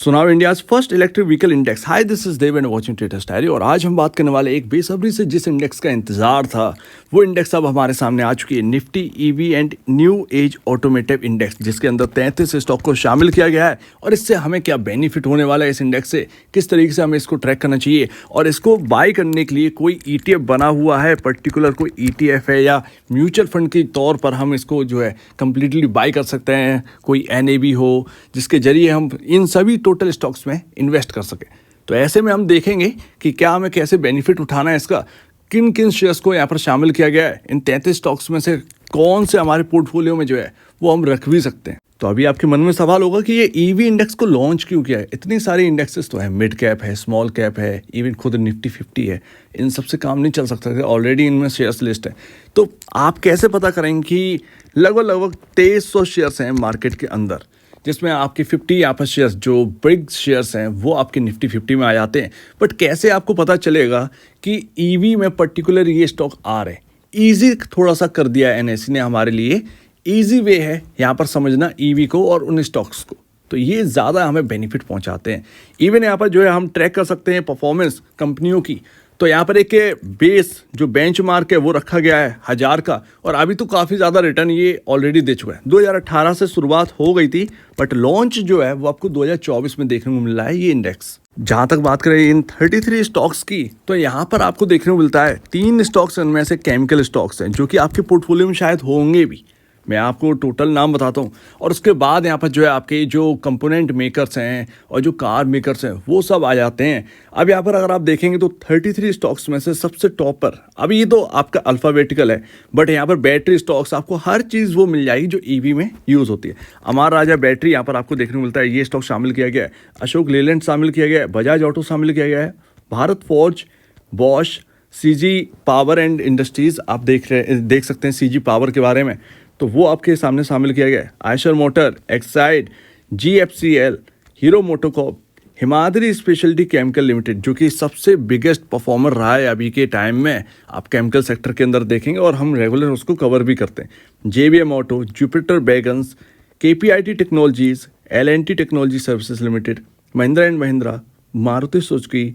सुनाओ India's first electric vehicle index. Hi, this is Dev and watching traders diary. और आज हम बात करने वाले एक बेसब्री से जिस इंडेक्स का इंतजार था, वो इंडेक्स अब हमारे सामने आ चुकी है, Nifty EV and new age automotive index, जिसके अंदर 33 स्टॉक को शामिल किया गया है। और इससे हमें क्या बेनिफिट होने वाला है, इस इंडेक्स से किस तरीके से हमें इसको ट्रैक करना चाहिए, और इसको बाय करने के लिए कोई ETF बना हुआ है, पर्टिकुलर कोई ETF है या म्यूचुअल फंड के तौर पर हम इसको जो है कंप्लीटली बाय कर सकते हैं, कोई NAV हो जिसके जरिए हम इन सभी टोटल स्टॉक्स में इन्वेस्ट कर सकें। तो ऐसे में हम देखेंगे कि क्या हमें कैसे बेनिफिट उठाना है इसका, किन किन शेयर्स को यहाँ पर शामिल किया गया है, इन 33 स्टॉक्स में से कौन से हमारे पोर्टफोलियो में जो है वो हम रख भी सकते हैं। तो अभी आपके मन में सवाल होगा कि ये EV इंडेक्स को लॉन्च क्यों किया है। इतनी सारी इंडेक्सेस तो है, मिड कैप है, स्मॉल कैप है, इवन खुद निफ्टी 50 है, इन सबसे काम नहीं चल सकता, ऑलरेडी इनमें शेयर्स लिस्ट है। तो आप कैसे पता करेंगे कि लगभग 2300 शेयर्स हैं मार्केट के अंदर, जिसमें आपके 50 यहाँ पर शेयर्स जो बिग शेयर्स हैं वो आपके निफ्टी 50 में आ जाते हैं। बट कैसे आपको पता चलेगा कि EV में पर्टिकुलर ये स्टॉक आ रहे हैं। ईजी थोड़ा सा कर दिया है NSE ने हमारे लिए, ईजी वे है यहाँ पर समझना EV को और उन स्टॉक्स को, तो ये ज़्यादा हमें बेनिफिट पहुँचाते हैं। इवन यहाँ पर जो है हम ट्रैक कर सकते हैं परफॉर्मेंस कंपनियों की। तो यहाँ पर एक बेस जो बेंचमार्क है वो रखा गया है 1000 का, और अभी तो काफ़ी ज़्यादा रिटर्न ये ऑलरेडी दे चुका है। 2018 से शुरुआत हो गई थी, बट लॉन्च जो है वो आपको 2024 में देखने को मिल रहा है ये इंडेक्स। जहाँ तक बात करें इन 33 स्टॉक्स की, तो यहाँ पर आपको देखने को मिलता है 3 स्टॉक्स इनमें से केमिकल स्टॉक्स हैं, जो कि आपके पोर्टफोलियो में शायद होंगे भी। मैं आपको टोटल नाम बताता हूँ, और उसके बाद यहाँ पर जो है आपके जो कंपोनेंट मेकर्स हैं और जो कार मेकर्स हैं वो सब आ जाते हैं। अब यहाँ पर अगर आप देखेंगे तो 33 स्टॉक्स में से सबसे टॉप पर, अभी ये तो आपका अल्फ़ाबेटिकल है, बट यहाँ पर बैटरी स्टॉक्स आपको हर चीज़ वो मिल जाएगी जो EV में यूज़ होती है। अमर राजा बैटरी यहाँ पर आपको देखने को मिलता है, ये स्टॉक शामिल किया गया है। अशोक लेलैंड शामिल किया गया है, बजाज ऑटो शामिल किया गया है, Bharat forge, Bosch, CG power and industries आप देख सकते हैं CG पावर के बारे में, तो वो आपके सामने शामिल किया गया है। Eicher motor, Exide, GFCL, hero MotoCorp, Himadri speciality chemical limited, जो कि सबसे बिगेस्ट परफॉर्मर रहा है अभी के टाइम में, आप केमिकल सेक्टर के अंदर देखेंगे और हम रेगुलर उसको कवर भी करते हैं। JBM auto, Jupiter wagons, KPIT technologies, L&T technology services limited, Mahindra and Mahindra, Maruti Suzuki,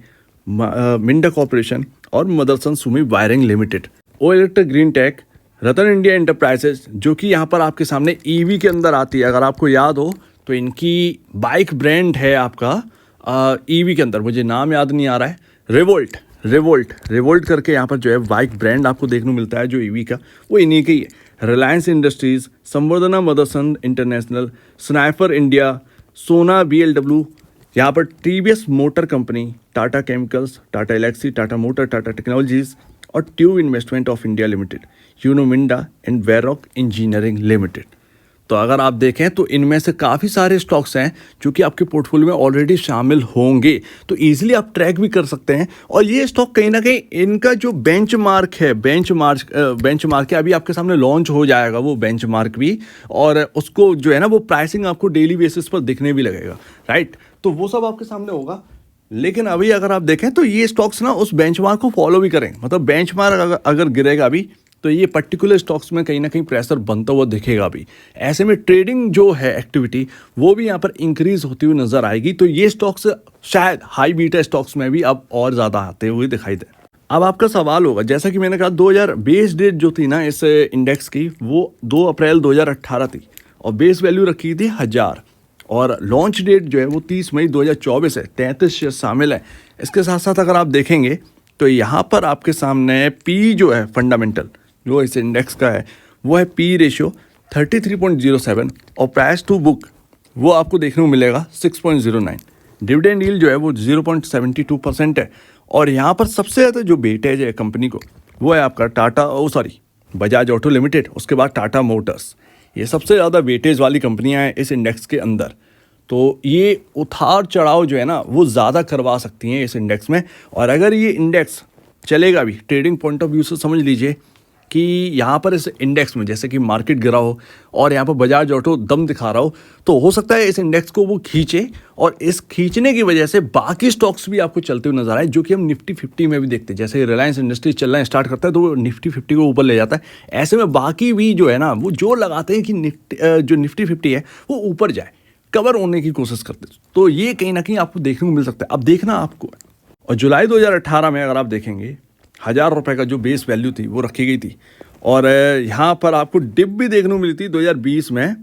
Minda corporation और मदरसन सुमी वायरिंग लिमिटेड, ओ इलेक्ट्रिक ग्रीन टेक, रतन इंडिया एंटरप्राइजेज, जो कि यहाँ पर आपके सामने EV के अंदर आती है। अगर आपको याद हो तो इनकी बाइक ब्रांड है आपका EV के अंदर, मुझे नाम याद नहीं आ रहा है, रिवोल्ट करके यहाँ पर जो है बाइक ब्रांड आपको देखने को मिलता है जो EV का, वो इन्हीं की है। Reliance Industries, Samvardhana Motherson International, Sniper India, Sona BLW, यहाँ पर TVS motor company, Tata chemicals, Tata Elxsi, Tata motor, Tata technologies और tube investment of India limited, Uno Minda and Varroc engineering limited. तो अगर आप देखें तो इनमें से काफ़ी सारे स्टॉक्स हैं जो कि आपके पोर्टफोलियो में ऑलरेडी शामिल होंगे, तो ईजिली आप ट्रैक भी कर सकते हैं। और ये स्टॉक कहीं ना कहीं इनका जो बेंचमार्क है, बेंचमार्क है, अभी आपके सामने लॉन्च हो जाएगा वो बेंचमार्क भी, और उसको जो है ना वो प्राइसिंग आपको डेली बेसिस पर दिखने भी लगेगा, राइट। तो वो सब आपके सामने होगा। लेकिन अभी अगर आप देखें तो ये स्टॉक्स ना उस बेंचमार्क को फॉलो भी करें, मतलब बेंचमार्क अगर गिरेगा अभी तो ये पर्टिकुलर स्टॉक्स में कहीं ना कहीं प्रेशर बनता हुआ दिखेगा अभी। ऐसे में ट्रेडिंग जो है एक्टिविटी वो भी यहाँ पर इंक्रीज होती हुई नजर आएगी। तो ये स्टॉक्स शायद हाई बीटा स्टॉक्स में भी अब और ज़्यादा आते हुए दिखाई दे। अब आपका सवाल होगा, जैसा कि मैंने कहा 2000 बेस डेट जो थी ना इस इंडेक्स की, वो 2 अप्रैल 2018 थी, और बेस वैल्यू रखी थी 1000, और लॉन्च डेट जो है वो 30 मई 2024 है। 33 शेयर शामिल है। इसके साथ साथ अगर आप देखेंगे तो यहाँ पर आपके सामने P जो है फंडामेंटल जो इस इंडेक्स का है वो है P रेशियो 33.07, और प्राइस टू बुक वो आपको देखने को मिलेगा 6.09। डिविडेंड यील्ड जो है वो 0.72% है। और यहाँ पर सबसे ज़्यादा जो वेटेज है कंपनी को वो है आपका बजाज ऑटो लिमिटेड, उसके बाद टाटा मोटर्स, ये सबसे ज़्यादा वेटेज वाली कंपनियां हैं इस इंडेक्स के अंदर। तो ये उतार चढ़ाव जो है ना वो ज़्यादा करवा सकती हैं इस इंडेक्स में। और अगर ये इंडेक्स चलेगा भी ट्रेडिंग पॉइंट ऑफ व्यू से, समझ लीजिए कि यहाँ पर इस इंडेक्स में जैसे कि मार्केट गिरा हो और यहाँ पर बजाज ऑटो दम दिखा रहा हो, तो हो सकता है इस इंडेक्स को वो खींचे, और इस खींचने की वजह से बाकी स्टॉक्स भी आपको चलते हुए नजर आए, जो कि हम निफ्टी 50 में भी देखते हैं। जैसे रिलायंस इंडस्ट्रीज चलना स्टार्ट करता है तो वो निफ्टी 50 को ऊपर ले जाता है। ऐसे में बाकी भी जो है ना वो जोर लगाते हैं कि निफ्टी 50 है वो ऊपर जाए, कवर होने की कोशिश करते हैं। तो ये कहीं ना कहीं आपको देखने को मिल सकता है। अब देखना आपको है। और जुलाई 2018 में अगर आप देखेंगे 1,000 रुपये का जो बेस वैल्यू थी वो रखी गई थी, और यहाँ पर आपको डिप भी देखने को मिली थी 2020 में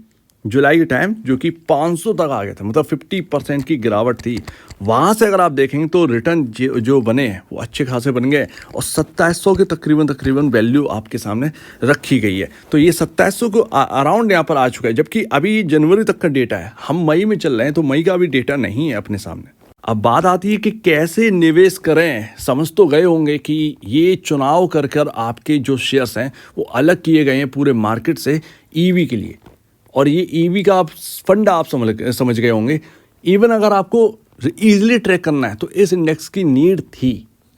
जुलाई के टाइम, जो कि 500 तक आ गया था, मतलब 50% की गिरावट थी। वहाँ से अगर आप देखेंगे तो रिटर्न जो बने हैं वो अच्छे खासे बन गए, और 2700 के तकरीबन वैल्यू आपके सामने रखी गई है। तो ये 2700 को अराउंड यहाँ पर आ चुका है, जबकि अभी जनवरी तक का डेटा है, हम मई में चल रहे हैं, तो मई का भी डेटा नहीं है अपने सामने। अब बात आती है कि कैसे निवेश करें। समझ तो गए होंगे कि ये चुनाव कर कर आपके जो शेयर्स हैं वो अलग किए गए हैं पूरे मार्केट से ईवी के लिए, और ये ईवी का आप फंड आप समझ गए होंगे। इवन अगर आपको ईजिली ट्रैक करना है तो इस इंडेक्स की नीड थी,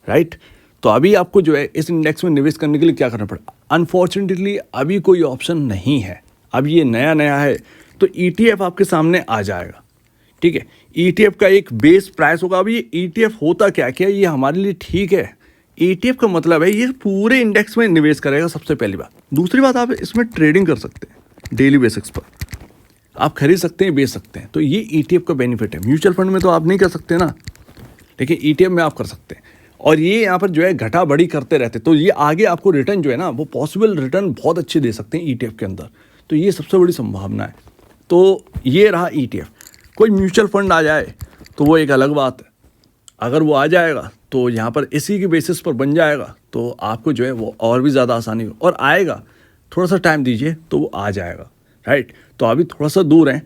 राइट। तो अभी आपको जो है इस इंडेक्स में निवेश करने के लिए क्या करना पड़ा। अनफॉर्चुनेटली अभी कोई ऑप्शन नहीं है, अब ये नया है, तो ETF आपके सामने आ जाएगा, ठीक है। ETF का एक बेस प्राइस होगा। अब ये ETF होता क्या ये हमारे लिए ठीक है। ETF का मतलब है ये पूरे इंडेक्स में निवेश करेगा, सबसे पहली बात। दूसरी बात, आप इसमें ट्रेडिंग कर सकते हैं डेली बेसिक्स पर, आप खरीद सकते हैं, बेच सकते हैं। तो ये ETF का बेनिफिट है। म्यूचुअल फंड में तो आप नहीं कर सकते ना, लेकिन ETF में आप कर सकते हैं। और ये यहाँ पर जो है घटा बढ़ी करते रहते, तो ये आगे आपको रिटर्न जो है ना वो पॉसिबल रिटर्न बहुत अच्छे दे सकते हैं ETF के अंदर। तो ये सबसे बड़ी संभावना है। तो ये रहा ETF। कोई म्यूचुअल फंड आ जाए तो वो एक अलग बात है। अगर वो आ जाएगा तो यहाँ पर इसी के बेसिस पर बन जाएगा, तो आपको जो है वो और भी ज़्यादा आसानी हो, और आएगा, थोड़ा सा टाइम दीजिए तो वो आ जाएगा, राइट। तो अभी थोड़ा सा दूर हैं,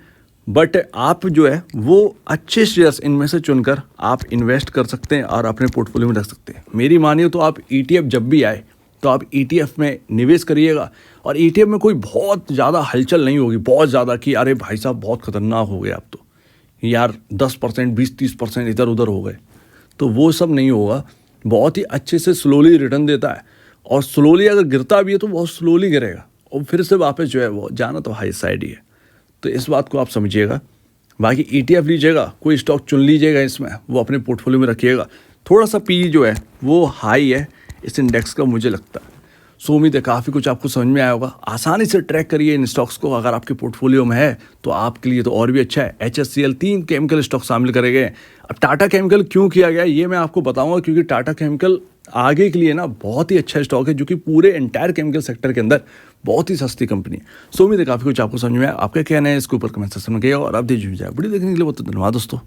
बट आप जो है वो अच्छे शेयर्स इनमें से चुनकर आप इन्वेस्ट कर सकते हैं और अपने पोर्टफोलियो में रख सकते हैं। मेरी मानिए तो आप ETF जब भी आए तो आप ETF में निवेश करिएगा, और ETF में कोई बहुत ज़्यादा हलचल नहीं होगी, बहुत ज़्यादा कि अरे भाई साहब बहुत खतरनाक हो गए आप तो यार 10%, 20-30% इधर उधर हो गए, तो वो सब नहीं होगा। बहुत ही अच्छे से स्लोली रिटर्न देता है, और स्लोली अगर गिरता भी है तो बहुत स्लोली गिरेगा, और फिर से वापस जो है वो जाना तो हाई साइड ही है। तो इस बात को आप समझिएगा। बाकी ETF लीजिएगा, कोई स्टॉक चुन लीजिएगा इसमें, वो अपने पोर्टफोलियो में रखिएगा। थोड़ा सा PE जो है वो हाई है इस इंडेक्स का, मुझे लगता है। सो उम्मीद है काफ़ी कुछ आपको समझ में आया होगा। आसानी से ट्रैक करिए इन स्टॉक्स को, अगर आपके पोर्टफोलियो में है तो आपके लिए तो और भी अच्छा है। HSCL 3 केमिकल स्टॉक शामिल करे गए। अब टाटा केमिकल क्यों किया गया ये मैं आपको बताऊंगा, क्योंकि टाटा केमिकल आगे के लिए ना बहुत ही अच्छा स्टॉक है, जो कि पूरे एंटायर केमिकल सेक्टर के अंदर बहुत ही सस्ती कंपनी है। सो उम्मीद है काफ़ी कुछ आपको समझ में आया। आपका कहना है इसके ऊपर कमेंट सेक्शन में कहिएगा, और आप दीजिए वीडियो देखने के लिए बहुत धन्यवाद दोस्तों।